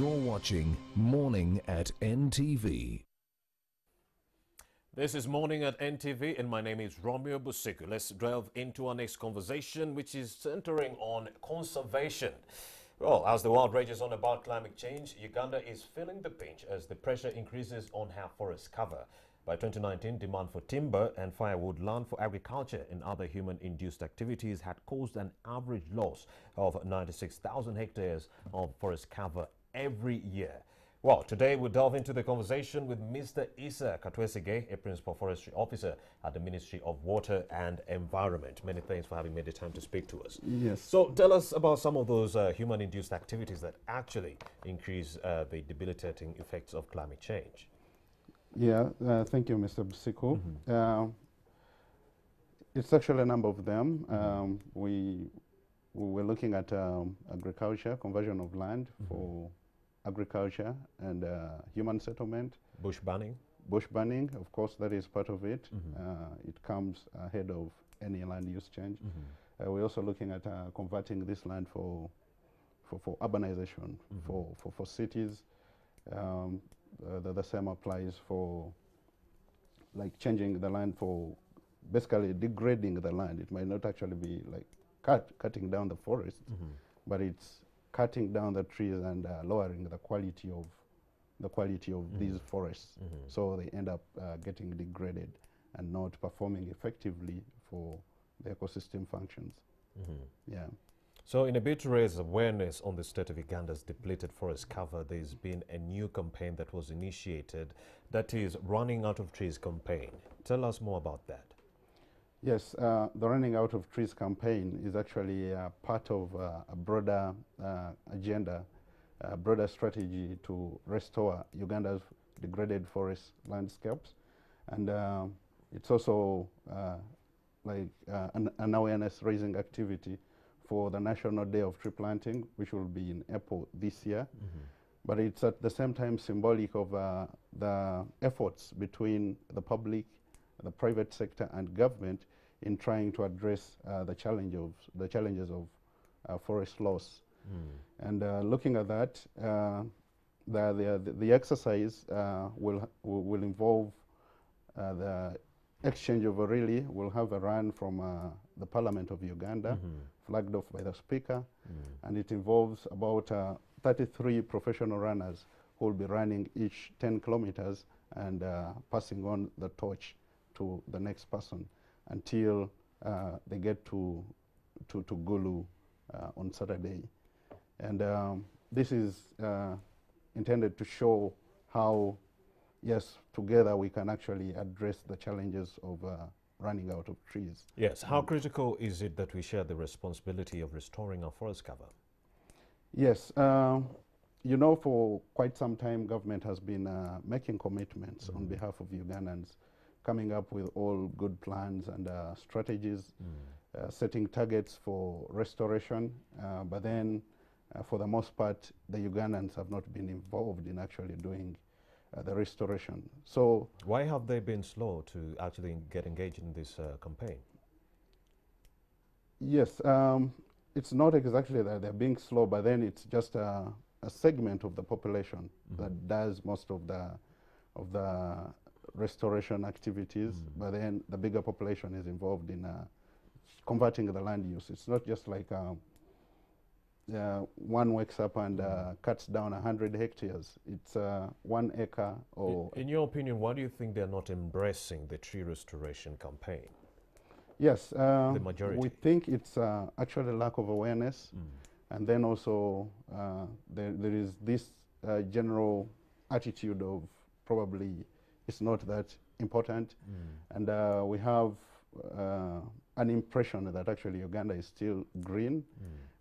You're watching Morning at NTV. This is Morning at NTV and my name is Romeo Busiku. Let's delve into our next conversation, which is centering on conservation. Well, as the world rages on about climate change, Uganda is feeling the pinch as the pressure increases on her forest cover. By 2019, demand for timber and firewood, land for agriculture and other human-induced activities had caused an average loss of 96,000 hectares of forest cover every year. Well, today we'll delve into the conversation with Mr. Issa Katwesige, a Principal Forestry Officer at the Ministry of Water and Environment. Many thanks for having made the time to speak to us. Yes. So tell us about some of those human-induced activities that actually increase the debilitating effects of climate change. Yeah, thank you, Mr. Busiku. It's actually a number of them. We were looking at agriculture, conversion of land for agriculture and human settlement. Bush burning? Bush burning, of course, that is part of it. It comes ahead of any land use change. We're also looking at converting this land for urbanization, for cities. The same applies for like changing the land for basically degrading the land. It might not actually be like cutting down the forest, but it's cutting down the trees and lowering the quality of these forests. So they end up getting degraded and not performing effectively for the ecosystem functions. Yeah. So in a bid to raise awareness on the state of Uganda's depleted forest cover, there's been a new campaign that was initiated, that is Running Out of Trees campaign. Tell us more about that. Yes, the Running Out of Trees campaign is actually part of a broader agenda, a broader strategy to restore Uganda's degraded forest landscapes. And it's also like an awareness raising activity for the National Day of Tree Planting, which will be in April this year. But it's at the same time symbolic of the efforts between the public, the private sector and government in trying to address the challenges of forest loss. And looking at that, the exercise will involve the exchange of a rally. We'll have a run from the Parliament of Uganda, flagged off by the Speaker, and it involves about 33 professional runners who will be running each 10 kilometers and passing on the torch to the next person until they get to Gulu on Saturday. And this is intended to show how, yes, together we can actually address the challenges of running out of trees. Yes, how critical is it that we share the responsibility of restoring our forest cover? Yes, you know, for quite some time, government has been making commitments on behalf of Ugandans, coming up with all good plans and strategies, setting targets for restoration, but then for the most part, the Ugandans have not been involved in actually doing the restoration. So why have they been slow to actually get engaged in this campaign? Yes, it's not exactly that they're being slow, but then it's just a segment of the population that does most of the restoration activities, but then the bigger population is involved in converting the land use. It's not just like one wakes up and cuts down 100 hectares. It's 1 acre or... In your opinion, why do you think they're not embracing the tree restoration campaign? Yes, the majority. We think it's actually lack of awareness, and then also there is this general attitude of probably it's not that important, and we have an impression that actually Uganda is still green,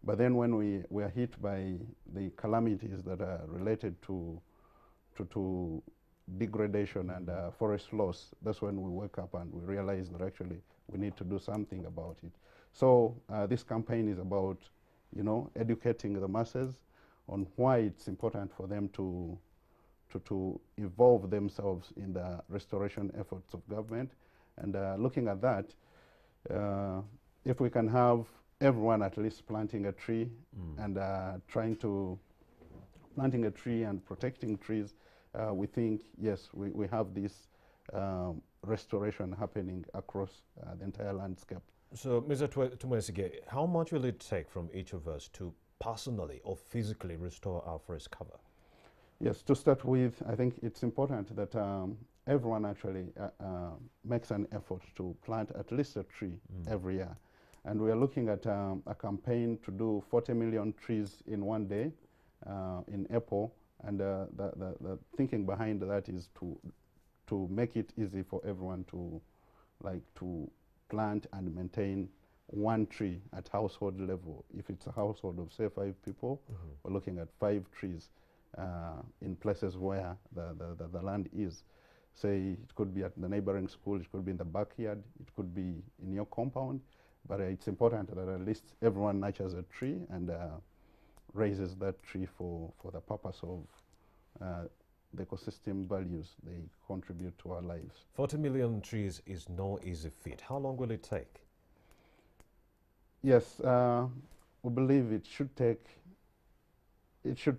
but then when we are hit by the calamities that are related to degradation and forest loss, that's when we wake up and we realize that actually we need to do something about it. So this campaign is about, you know, educating the masses on why it's important for them to involve themselves in the restoration efforts of government. And looking at that, if we can have everyone at least planting a tree and trying to planting a tree and protecting trees, we think, yes, we have this restoration happening across the entire landscape. So, Mr. Tumwesige, how much will it take from each of us to personally or physically restore our forest cover? Yes, to start with, I think it's important that everyone actually makes an effort to plant at least a tree every year. And we are looking at a campaign to do 40 million trees in one day in April. And the thinking behind that is to make it easy for everyone to plant and maintain one tree at household level. If it's a household of, say, 5 people, we're looking at 5 trees in places where the land is. Say, it could be at the neighboring school, it could be in the backyard, it could be in your compound, but it's important that at least everyone nurtures a tree and raises that tree for the purpose of the ecosystem values they contribute to our lives. 40 million trees is no easy feat. How long will it take? Yes, we believe it should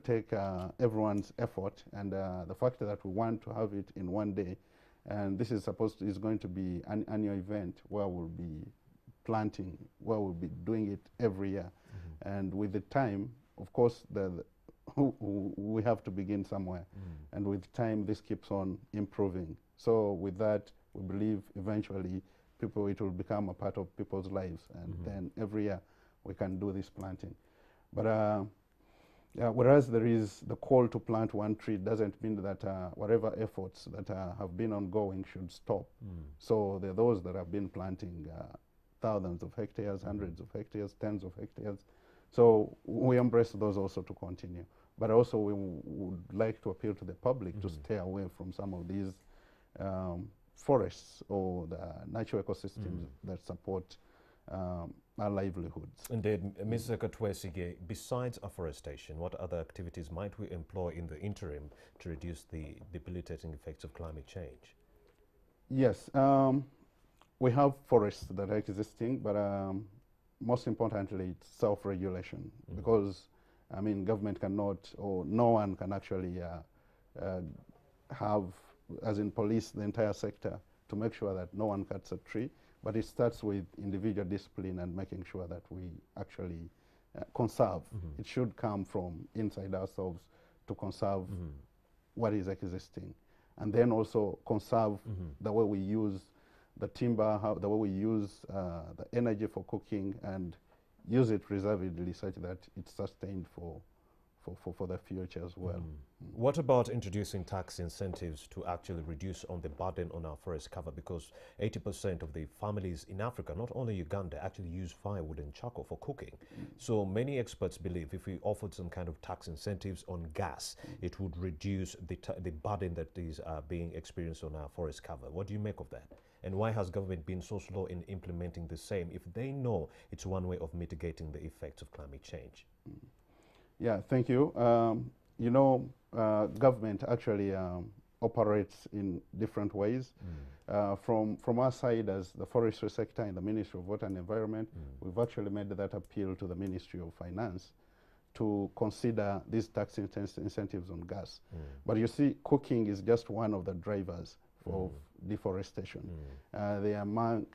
take everyone's effort, and the fact that we want to have it in one day, and this is going to be an annual event where we'll be planting, where we'll be doing it every year. And with the time, of course, we have to begin somewhere, and with time this keeps on improving. So with that, we believe eventually it will become a part of people's lives, and then every year we can do this planting. But whereas there is the call to plant one tree, doesn't mean that whatever efforts that have been ongoing should stop. So there are those that have been planting thousands of hectares, hundreds of hectares, tens of hectares. So we embrace those also to continue. But also we would like to appeal to the public to stay away from some of these forests or the natural ecosystems that support our livelihoods. Indeed, Mr. Katwesige, besides afforestation, what other activities might we employ in the interim to reduce the debilitating effects of climate change? Yes, we have forests that are existing, but most importantly, it's self-regulation, because, I mean, government cannot, or no one can actually have, as in police, the entire sector to make sure that no one cuts a tree. But it starts with individual discipline and making sure that we actually conserve. It should come from inside ourselves to conserve what is existing. And then also conserve the way we use the timber, the way we use the energy for cooking, and use it reservedly such that it's sustained for the future as well. What about introducing tax incentives to actually reduce on the burden on our forest cover? Because 80% of the families in Africa, not only Uganda, actually use firewood and charcoal for cooking. So many experts believe if we offered some kind of tax incentives on gas, it would reduce the burden that is being experienced on our forest cover. What do you make of that? And why has government been so slow in implementing the same if they know it's one way of mitigating the effects of climate change? Yeah, thank you. You know, government actually operates in different ways. From our side, as the forestry sector in the Ministry of Water and Environment, we've actually made that appeal to the Ministry of Finance to consider these tax incentives on gas. But you see, cooking is just one of the drivers of deforestation. They are among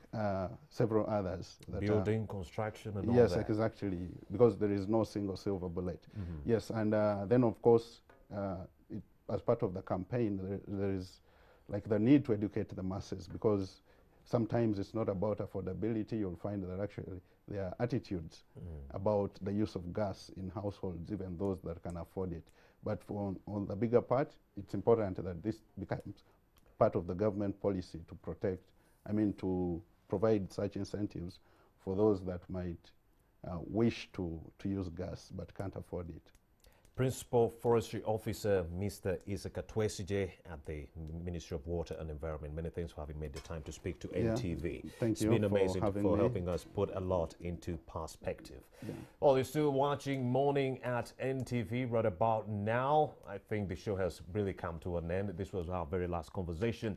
several others. That Building, construction, and all yes, that. exactly, because there is no single silver bullet. Yes, and then of course, as part of the campaign, there is like the need to educate the masses, because sometimes it's not about affordability. You'll find that actually there are attitudes about the use of gas in households, even those that can afford it. But on the bigger part, it's important that this becomes part of the government policy to protect, to provide such incentives for those that might wish to use gas but can't afford it. Principal Forestry Officer Mr. Isaac Katwesige at the Ministry of Water and Environment. Many thanks for having made the time to speak to NTV. Thank you. It's been amazing for me. helping us put a lot into perspective. Well, you're still watching Morning at NTV right about now. I think the show has really come to an end. This was our very last conversation.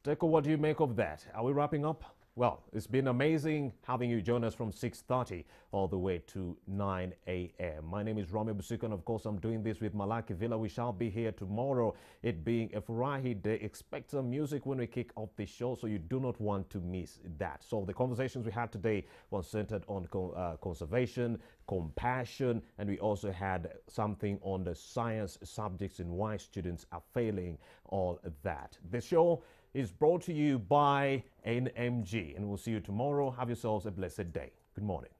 Teko, what do you make of that? Are we wrapping up? Well, it's been amazing having you join us from 6:30 all the way to 9 a.m. My name is Romeo Busiko, and of course, I'm doing this with Malaki Villa. We shall be here tomorrow, it being a Furahi Day. Expect some music when we kick off the show, so you do not want to miss that. So the conversations we had today was centered on conservation, compassion, and we also had something on the science subjects and why students are failing, all that. The show is brought to you by NMG, and we'll see you tomorrow. Have yourselves a blessed day. Good morning.